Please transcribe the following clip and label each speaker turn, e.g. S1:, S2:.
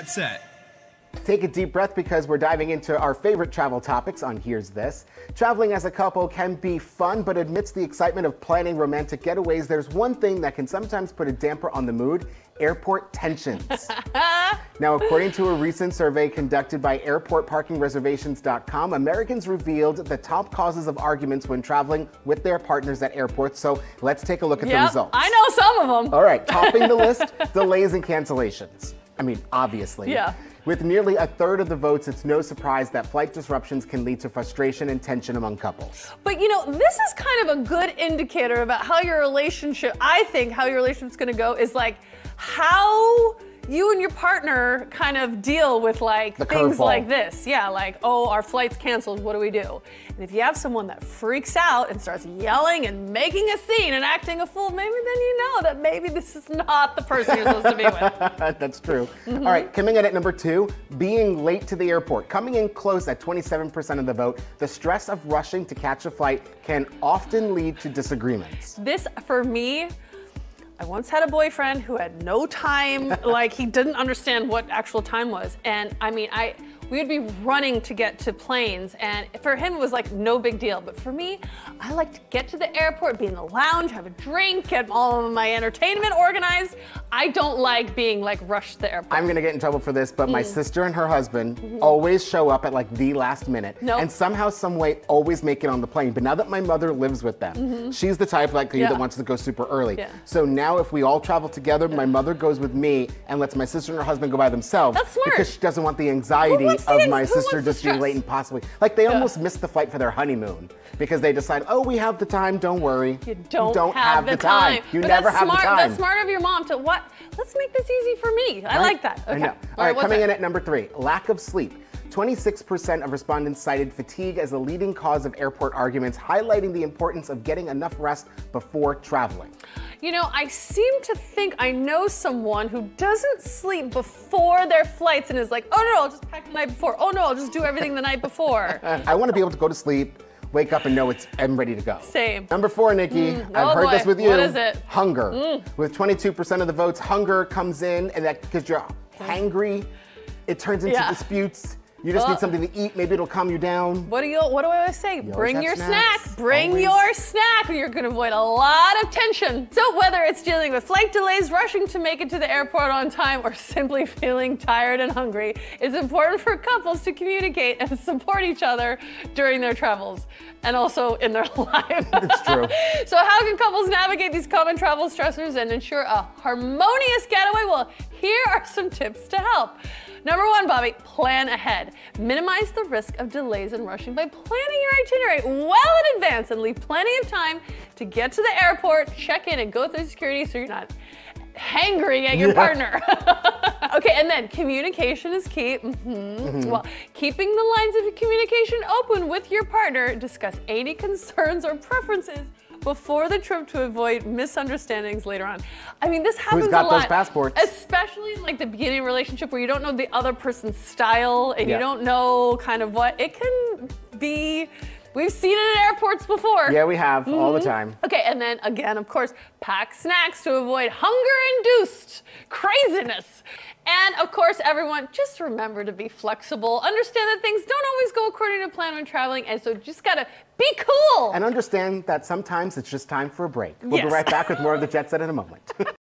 S1: Set.
S2: Take a deep breath because we're diving into our favorite travel topics on Here's This. Traveling as a couple can be fun, but amidst the excitement of planning romantic getaways, there's one thing that can sometimes put a damper on the mood: airport tensions. Now, according to a recent survey conducted by airportparkingreservations.com, Americans revealed the top causes of arguments when traveling with their partners at airports. So let's take a look at the results.
S3: I know some of them.
S2: All right, topping the list, delays and cancellations. I mean, obviously.
S3: Yeah.
S2: With nearly a third of the votes, it's no surprise that flight disruptions can lead to frustration and tension among couples.
S3: But you know, this is kind of a good indicator about how your relationship, I think how your relationship's gonna go is like how you and your partner kind of deal with like things like this. Yeah, like, oh, our flight's canceled, what do we do? And if you have someone that freaks out and starts yelling and making a scene and acting a fool, maybe then you know that maybe this is not the person you're supposed to be with.
S2: That's true. All right, coming in at number 2, being late to the airport. Coming in close at 27% of the vote, the stress of rushing to catch a flight can often lead to disagreements.
S3: This, for me, I once had a boyfriend who had no time, like he didn't understand what actual time was. And I mean, we would be running to get to planes, and for him it was like no big deal. But for me, I like to get to the airport, be in the lounge, have a drink, get all of my entertainment organized. I don't like being like rushed to the airport.
S2: I'm gonna get in trouble for this, but my sister and her husband always show up at like the last minute and somehow, some way always make it on the plane. But now that my mother lives with them, she's the type like you that wants to go super early. So now if we all travel together, my mother goes with me and lets my sister and her husband go by themselves.
S3: That's smart.
S2: Because she doesn't want the anxiety of my sister just being late and possibly. Like they almost missed the flight for their honeymoon because they decide, oh, we have the time, don't worry.
S3: You don't have the time.
S2: You never have the time.
S3: That's smart of your mom to what? Let's make this easy for me. I like that. Okay.
S2: I know. All right, coming in at number 3, lack of sleep. 26% of respondents cited fatigue as a leading cause of airport arguments, highlighting the importance of getting enough rest before traveling.
S3: You know, I seem to think I know someone who doesn't sleep before their flights and is like, oh no, I'll just pack the night before. Oh no, I'll just do everything the night before.
S2: I want to be able to go to sleep, wake up and know I'm ready to go.
S3: Same.
S2: Number 4, Nikki, I've heard this with you.
S3: What is it?
S2: Hunger. With 22% of the votes, hunger comes in, and that because you're hangry, it turns into disputes. You just need something to eat. Maybe it'll calm you down.
S3: What do I always say? Bring your snack. Bring your snack. You're going to avoid a lot of tension. So whether it's dealing with flight delays, rushing to make it to the airport on time, or simply feeling tired and hungry, it's important for couples to communicate and support each other during their travels and also in their life.
S2: It's true.
S3: So how can couples navigate these common travel stressors and ensure a harmonious getaway? Well, here are some tips to help. Number 1, Bobby, plan ahead. Minimize the risk of delays and rushing by planning your itinerary well in advance and leave plenty of time to get to the airport, check in, and go through security so you're not hangry at your partner. Okay, and then communication is key. Well, keeping the lines of communication open with your partner, discuss any concerns or preferences before the trip to avoid misunderstandings later on. I mean, this happens a lot.
S2: Who's got those passports?
S3: Especially in like the beginning of a relationship where you don't know the other person's style and you don't know kind of what it can be. We've seen it at airports before.
S2: Yeah, we have, all the time.
S3: Okay, and then again, of course, pack snacks to avoid hunger-induced craziness. And of course, everyone, just remember to be flexible. Understand that things don't always go according to plan when traveling, and so just gotta be cool.
S2: And understand that sometimes it's just time for a break. We'll be right back with more of the Jet Set in a moment.